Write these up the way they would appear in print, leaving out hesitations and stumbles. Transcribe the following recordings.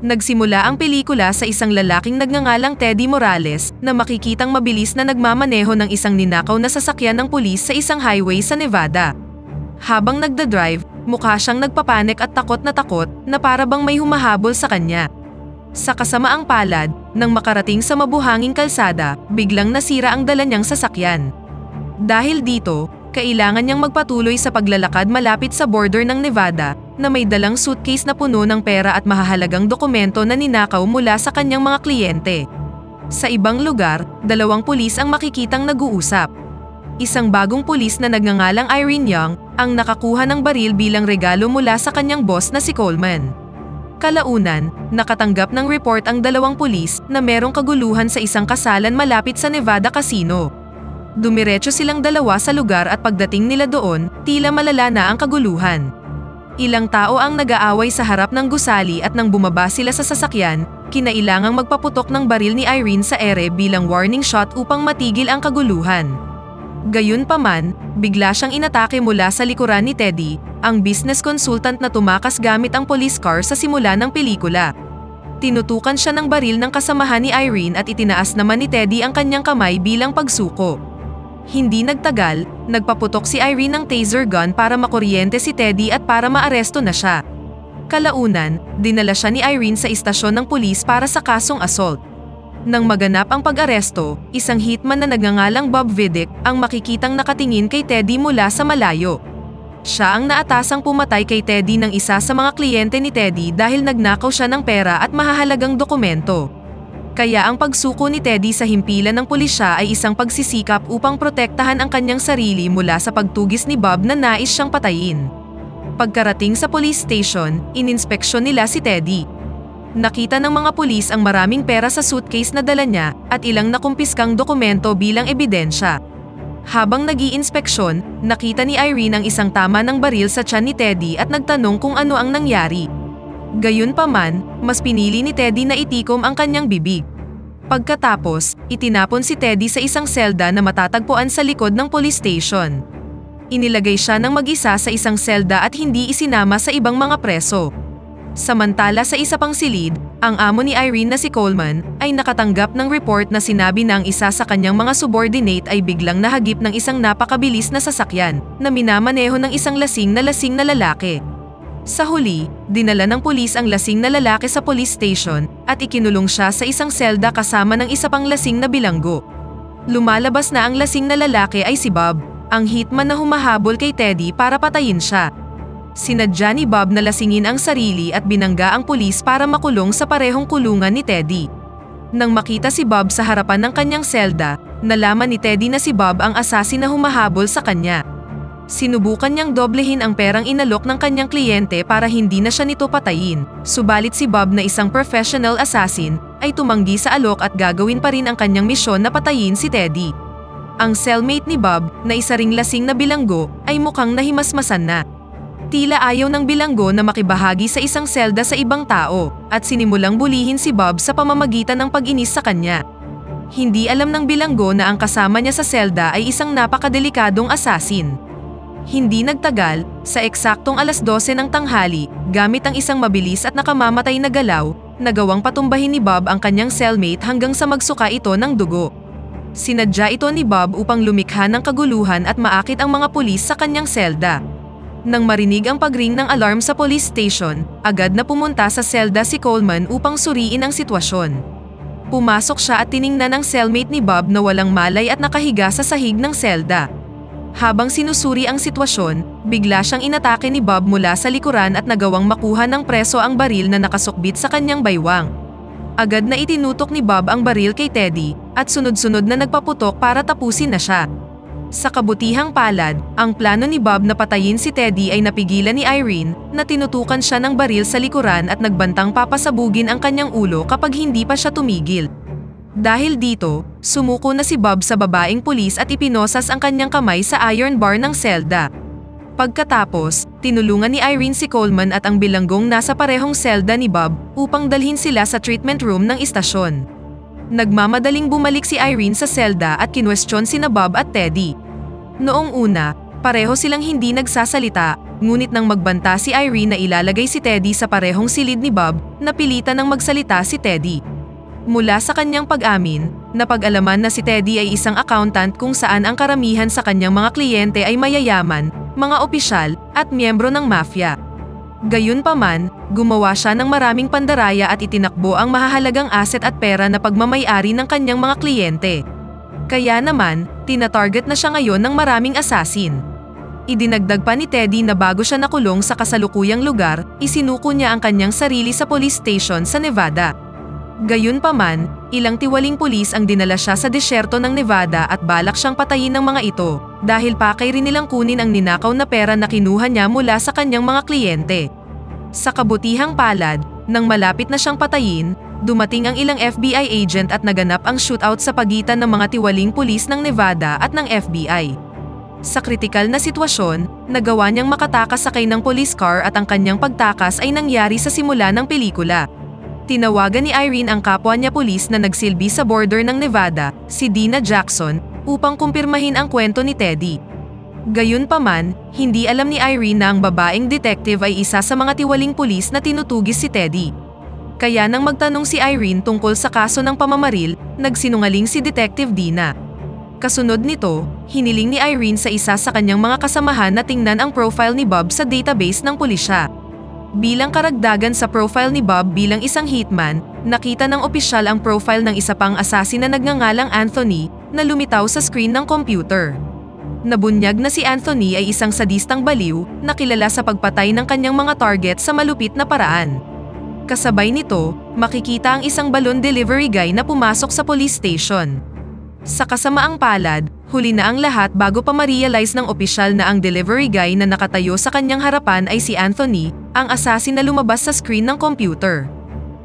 Nagsimula ang pelikula sa isang lalaking nagngangalang Teddy Morales na makikitang mabilis na nagmamaneho ng isang ninakaw na sasakyan ng pulis sa isang highway sa Nevada. Habang nagdadrive, mukha siyang nagpapanik at takot na para bang may humahabol sa kanya. Sa kasamaang palad, nang makarating sa mabuhanging kalsada, biglang nasira ang dala niyang sasakyan. Dahil dito, kailangan niyang magpatuloy sa paglalakad malapit sa border ng Nevada na may dalang suitcase na puno ng pera at mahahalagang dokumento na ninakaw mula sa kanyang mga kliyente. Sa ibang lugar, dalawang pulis ang makikitang nag-uusap. Isang bagong pulis na nagngangalang Irene Young ang nakakuha ng baril bilang regalo mula sa kanyang boss na si Coleman. Kalaunan, nakatanggap ng report ang dalawang pulis na merong kaguluhan sa isang kasalan malapit sa Nevada Casino. Dumiretso silang dalawa sa lugar at pagdating nila doon, tila malala na ang kaguluhan. Ilang tao ang nag-aaway sa harap ng gusali at nang bumaba sila sa sasakyan, kinailangang magpaputok ng baril ni Irene sa ere bilang warning shot upang matigil ang kaguluhan. Gayunpaman, bigla siyang inatake mula sa likuran ni Teddy, ang business consultant na tumakas gamit ang police car sa simula ng pelikula. Tinutukan siya ng baril ng kasamahan ni Irene at itinaas naman ni Teddy ang kanyang kamay bilang pagsuko. Hindi nagtagal, nagpaputok si Irene ng taser gun para makuryente si Teddy at para maaresto na siya. Kalaunan, dinala siya ni Irene sa istasyon ng pulis para sa kasong assault. Nang maganap ang pag-aresto, isang hitman na nagngangalang Bob Vidic ang makikitang nakatingin kay Teddy mula sa malayo. Siya ang naatasang pumatay kay Teddy ng isa sa mga kliyente ni Teddy dahil nagnakaw siya ng pera at mahahalagang dokumento. Kaya ang pagsuko ni Teddy sa himpilan ng pulisya ay isang pagsisikap upang protektahan ang kanyang sarili mula sa pagtugis ni Bob na nais siyang patayin. Pagkarating sa police station, ininspeksyon nila si Teddy. Nakita ng mga pulis ang maraming pera sa suitcase na dala niya at ilang nakumpiskang dokumento bilang ebidensya. Habang nag-iinspeksyon, nakita ni Irene ang isang tama ng baril sa tiyan ni Teddy at nagtanong kung ano ang nangyari. Gayunpaman, mas pinili ni Teddy na itikom ang kanyang bibig. Pagkatapos, itinapon si Teddy sa isang selda na matatagpuan sa likod ng police station. Inilagay siya ng mag-isa sa isang selda at hindi isinama sa ibang mga preso. Samantala sa isa pang silid, ang amo ni Irene na si Coleman ay nakatanggap ng report na sinabi na ang isa sa kanyang mga subordinate ay biglang nahagip ng isang napakabilis na sasakyan na minamaneho ng isang lasing na lalaki. Sa huli, dinala ng pulis ang lasing na lalaki sa police station at ikinulong siya sa isang selda kasama ng isa pang lasing na bilanggo. Lumalabas na ang lasing na lalaki ay si Bob, ang hitman na humahabol kay Teddy para patayin siya. Sinadya ni Bob na lasingin ang sarili at binangga ang pulis para makulong sa parehong kulungan ni Teddy. Nang makita si Bob sa harapan ng kanyang selda, nalaman ni Teddy na si Bob ang asasin na humahabol sa kanya. Sinubukan niyang doblehin ang perang inalok ng kanyang kliyente para hindi na siya nito patayin, subalit si Bob na isang professional assassin ay tumanggi sa alok at gagawin pa rin ang kanyang misyon na patayin si Teddy. Ang cellmate ni Bob, na isa ring lasing na bilanggo, ay mukhang nahimasmasan na. Tila ayaw ng bilanggo na makibahagi sa isang selda sa ibang tao at sinimulang bulihin si Bob sa pamamagitan ng pag-inis sa kanya. Hindi alam ng bilanggo na ang kasama niya sa selda ay isang napakadelikadong assassin. Hindi nagtagal, sa eksaktong 12:00 ng tanghali, gamit ang isang mabilis at nakamamatay na galaw, nagawang patumbahin ni Bob ang kanyang cellmate hanggang sa magsuka ito ng dugo. Sinadya ito ni Bob upang lumikha ng kaguluhan at maakit ang mga pulis sa kanyang selda. Nang marinig ang pagring ng alarm sa police station, agad na pumunta sa selda si Coleman upang suriin ang sitwasyon. Pumasok siya at tiningnan ang cellmate ni Bob na walang malay at nakahiga sa sahig ng selda. Habang sinusuri ang sitwasyon, bigla siyang inatake ni Bob mula sa likuran at nagawang makuha ng preso ang baril na nakasukbit sa kanyang baywang. Agad na itinutok ni Bob ang baril kay Teddy at sunod-sunod na nagpaputok para tapusin na siya. Sa kabutihang palad, ang plano ni Bob na patayin si Teddy ay napigilan ni Irene na tinutukan siya ng baril sa likuran at nagbantang papasabugin ang kanyang ulo kapag hindi pa siya tumigil. Dahil dito, sumuko na si Bob sa babaeng pulis at ipinosas ang kanyang kamay sa iron bar ng selda. Pagkatapos, tinulungan ni Irene si Coleman at ang bilanggong nasa parehong selda ni Bob upang dalhin sila sa treatment room ng istasyon. Nagmamadaling bumalik si Irene sa selda at kinwestiyon sina Bob at Teddy. Noong una, pareho silang hindi nagsasalita, Ngunit nang magbanta si Irene na ilalagay si Teddy sa parehong silid ni Bob, napilitan ng magsalita si Teddy. Mula sa kanyang pag-amin, napag-alaman na si Teddy ay isang accountant kung saan ang karamihan sa kanyang mga kliyente ay mayayaman, mga opisyal, at miyembro ng mafia. Gayunpaman, gumawa siya ng maraming pandaraya at itinakbo ang mahahalagang asset at pera na pagmamay-ari ng kanyang mga kliyente. Kaya naman, tinatarget na siya ngayon ng maraming assassin. Idinagdag pa ni Teddy na bago siya nakulong sa kasalukuyang lugar, isinuko niya ang kanyang sarili sa police station sa Nevada. Gayunpaman, ilang tiwaling pulis ang dinala siya sa disyerto ng Nevada at balak siyang patayin ng mga ito, dahil pakay rin nilang kunin ang ninakaw na pera na kinuha niya mula sa kanyang mga kliyente. Sa kabutihang palad, nang malapit na siyang patayin, dumating ang ilang FBI agent at naganap ang shootout sa pagitan ng mga tiwaling pulis ng Nevada at ng FBI. Sa kritikal na sitwasyon, nagawa niyang makatakas sakay ng police car at ang kanyang pagtakas ay nangyari sa simula ng pelikula. Tinawagan ni Irene ang kapwa niya pulis na nagsilbi sa border ng Nevada, si Dina Jackson, upang kumpirmahin ang kwento ni Teddy. Gayunpaman, hindi alam ni Irene na ang babaeng detective ay isa sa mga tiwaling pulis na tinutugis si Teddy. Kaya nang magtanong si Irene tungkol sa kaso ng pamamaril, nagsinungaling si Detective Dina. Kasunod nito, hiniling ni Irene sa isa sa kanyang mga kasamahan na tingnan ang profile ni Bob sa database ng pulisya. Bilang karagdagan sa profile ni Bob bilang isang hitman, nakita ng opisyal ang profile ng isa pang assassin na nagngangalang Anthony na lumitaw sa screen ng computer. Nabunyag na si Anthony ay isang sadistang baliw na kilala sa pagpatay ng kanyang mga target sa malupit na paraan. Kasabay nito, makikita ang isang balloon delivery guy na pumasok sa police station. Sa kasamaang palad, huli na ang lahat bago pa ma-realize ng opisyal na ang delivery guy na nakatayo sa kanyang harapan ay si Anthony, ang assassin na lumabas sa screen ng computer.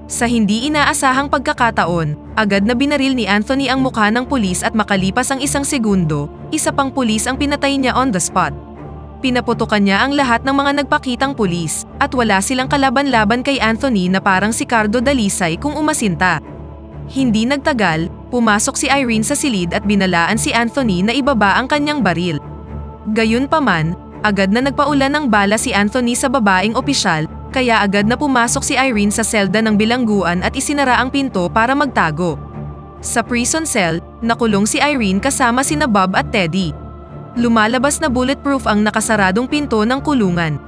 Sa hindi inaasahang pagkakataon, agad na binaril ni Anthony ang mukha ng pulis at makalipas ang isang segundo, isa pang pulis ang pinatay niya on the spot. Pinaputukan niya ang lahat ng mga nagpakitang pulis, at wala silang kalaban-laban kay Anthony na parang si Cardo Dalisay kung umasinta. Hindi nagtagal, pumasok si Irene sa silid at binalaan si Anthony na ibaba ang kanyang baril. Gayunpaman, agad na nagpaulan ng bala si Anthony sa babaeng opisyal, kaya agad na pumasok si Irene sa selda ng bilangguan at isinara ang pinto para magtago. Sa prison cell, nakulong si Irene kasama sina Bob at Teddy. Lumalabas na bulletproof ang nakasaradong pinto ng kulungan.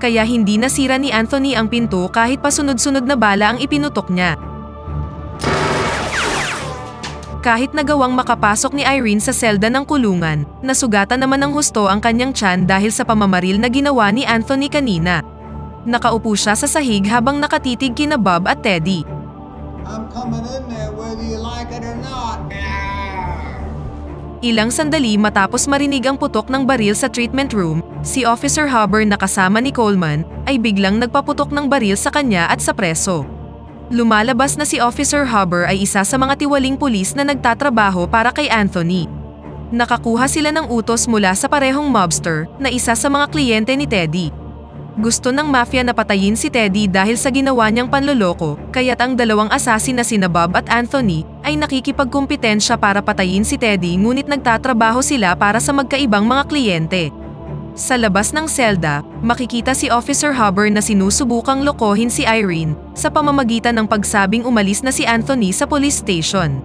Kaya hindi nasira ni Anthony ang pinto kahit pasunod-sunod na bala ang ipinutok niya. Kahit nagawang makapasok ni Irene sa selda ng kulungan, nasugatan naman ng husto ang kanyang tiyan dahil sa pamamaril na ginawa ni Anthony kanina. Nakaupo siya sa sahig habang nakatitig kina Bob at Teddy. I'm coming in there whether you like it or not. Ilang sandali matapos marinig ang putok ng baril sa treatment room, si Officer Huber na kasama ni Coleman ay biglang nagpaputok ng baril sa kanya at sa preso. Lumalabas na si Officer Huber ay isa sa mga tiwaling pulis na nagtatrabaho para kay Anthony. Nakakuha sila ng utos mula sa parehong mobster na isa sa mga kliyente ni Teddy. Gusto ng mafia na patayin si Teddy dahil sa ginawa niyang panloloko, kaya't ang dalawang assassin na sina Bob at Anthony ay nakikipagkumpetensya para patayin si Teddy ngunit nagtatrabaho sila para sa magkaibang mga kliyente. Sa labas ng selda, makikita si Officer Huber na sinusubukang lokohin si Irene sa pamamagitan ng pagsabing umalis na si Anthony sa police station.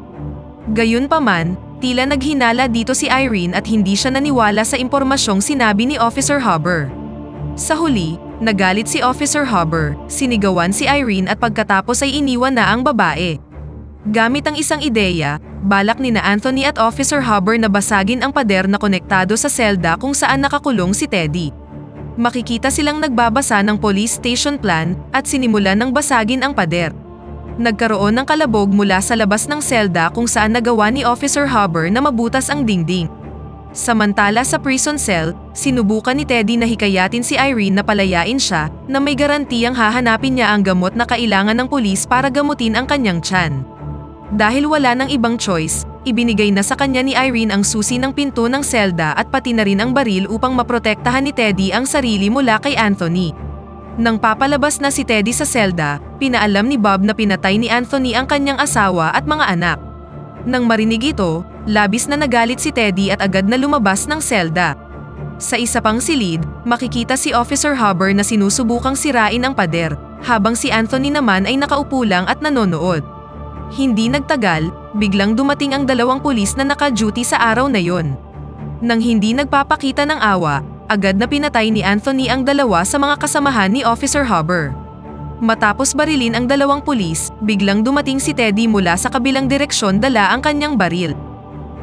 Gayunpaman, tila naghinala dito si Irene at hindi siya naniwala sa impormasyong sinabi ni Officer Huber. Sa huli, nagalit si Officer Huber, sinigawan si Irene at pagkatapos ay iniwan na ang babae. Gamit ang isang ideya, balak ni na Anthony at Officer Huber na basagin ang pader na konektado sa selda kung saan nakakulong si Teddy. Makikita silang nagbabasa ng police station plan at sinimulan ng basagin ang pader. Nagkaroon ng kalabog mula sa labas ng selda kung saan nagawa ni Officer Huber na mabutas ang dingding. Samantala sa prison cell, sinubukan ni Teddy na hikayatin si Irene na palayain siya na may garantiyang hahanapin niya ang gamot na kailangan ng pulis para gamutin ang kanyang tiyan. Dahil wala nang ibang choice, ibinigay na sa kanya ni Irene ang susi ng pinto ng selda at pati na rin ang baril upang maprotektahan ni Teddy ang sarili mula kay Anthony. Nang papalabas na si Teddy sa selda, pinaalam ni Bob na pinatay ni Anthony ang kanyang asawa at mga anak. Nang marinig ito, Labis na nagalit si Teddy at agad na lumabas ng selda. Sa isa pang silid, makikita si Officer Hubbard na sinusubukang sirain ang pader, habang si Anthony naman ay nakaupo lang at nanonood. Hindi nagtagal, biglang dumating ang dalawang pulis na naka-duty sa araw na yon. Nang hindi nagpapakita ng awa, agad na pinatay ni Anthony ang dalawa sa mga kasamahan ni Officer Hubbard. Matapos barilin ang dalawang pulis, biglang dumating si Teddy mula sa kabilang direksyon dala ang kanyang baril.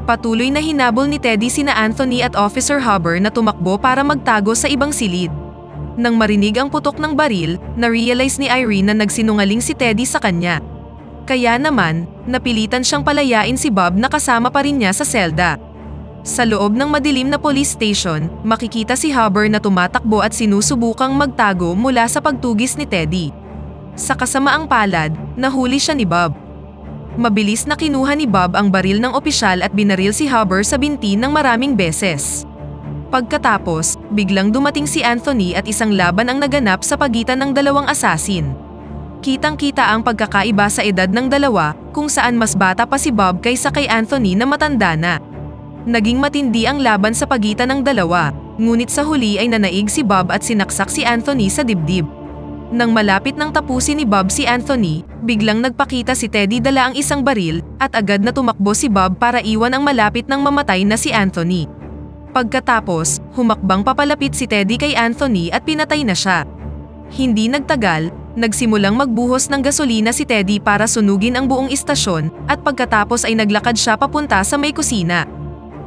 Patuloy na hinabol ni Teddy sina Anthony at Officer Hubbard na tumakbo para magtago sa ibang silid. Nang marinig ang putok ng baril, na-realize ni Irene na nagsinungaling si Teddy sa kanya. Kaya naman, napilitan siyang palayain si Bob na kasama pa rin niya sa selda. Sa loob ng madilim na police station, makikita si Hubbard na tumatakbo at sinusubukang magtago mula sa pagtugis ni Teddy. Sa kasamaang palad, nahuli siya ni Bob. Mabilis na kinuha ni Bob ang baril ng opisyal at binaril si Hubbard sa binti ng maraming beses. Pagkatapos, biglang dumating si Anthony at isang laban ang naganap sa pagitan ng dalawang asasin. Kitang-kita ang pagkakaiba sa edad ng dalawa, kung saan mas bata pa si Bob kaysa kay Anthony na matanda na. Naging matindi ang laban sa pagitan ng dalawa, ngunit sa huli ay nanaig si Bob at sinaksak si Anthony sa dibdib. Nang malapit nang tapusin ni Bob si Anthony, biglang nagpakita si Teddy dala ang isang baril at agad na tumakbo si Bob para iwan ang malapit nang mamatay na si Anthony. Pagkatapos, humakbang papalapit si Teddy kay Anthony at pinatay na siya. Hindi nagtagal, nagsimulang magbuhos ng gasolina si Teddy para sunugin ang buong istasyon at pagkatapos ay naglakad siya papunta sa may kusina.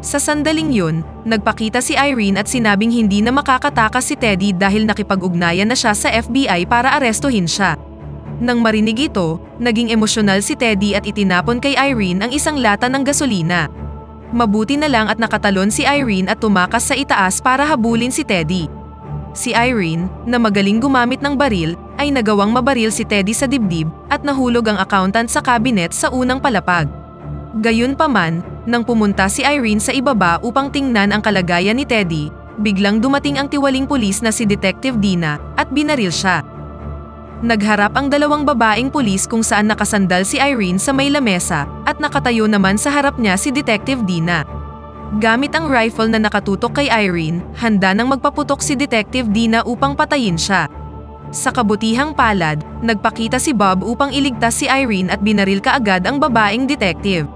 Sa sandaling yun, nagpakita si Irene at sinabing hindi na makakatakas si Teddy dahil nakipag-ugnayan na siya sa FBI para arestuhin siya. Nang marinig ito, naging emosyonal si Teddy at itinapon kay Irene ang isang lata ng gasolina. Mabuti na lang at nakatalon si Irene at tumakas sa itaas para habulin si Teddy. Si Irene, na magaling gumamit ng baril, ay nagawang mabaril si Teddy sa dibdib at nahulog ang accountant sa cabinet sa unang palapag. Gayunpaman, nang pumunta si Irene sa ibaba upang tingnan ang kalagayan ni Teddy, biglang dumating ang tiwaling pulis na si Detective Dina at binaril siya. Nagharap ang dalawang babaeng pulis kung saan nakasandal si Irene sa may lamesa at nakatayo naman sa harap niya si Detective Dina. Gamit ang rifle na nakatutok kay Irene, handa nang magpaputok si Detective Dina upang patayin siya. Sa kabutihang palad, nagpakita si Bob upang iligtas si Irene at binaril kaagad ang babaeng detective.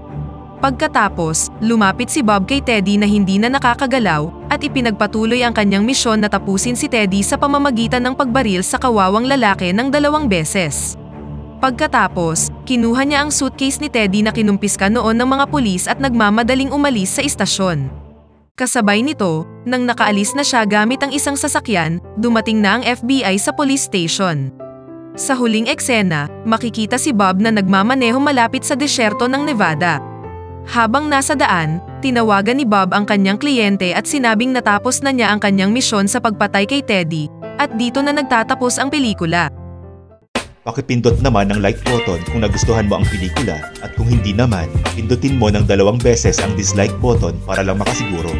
Pagkatapos, lumapit si Bob kay Teddy na hindi na nakakagalaw at ipinagpatuloy ang kanyang misyon na tapusin si Teddy sa pamamagitan ng pagbaril sa kawawang lalaki ng 2 beses. Pagkatapos, kinuha niya ang suitcase ni Teddy na kinumpiska noon ng mga pulis at nagmamadaling umalis sa istasyon. Kasabay nito, nang nakaalis na siya gamit ang isang sasakyan, dumating na ang FBI sa police station. Sa huling eksena, makikita si Bob na nagmamaneho malapit sa desyerto ng Nevada. Habang nasa daan, tinawagan ni Bob ang kanyang kliyente at sinabing natapos na niya ang kanyang misyon sa pagpatay kay Teddy, at dito na nagtatapos ang pelikula. Pakipindot naman ang like button kung nagustuhan mo ang pelikula at kung hindi naman, pindutin mo ng 2 beses ang dislike button para lang makasiguro.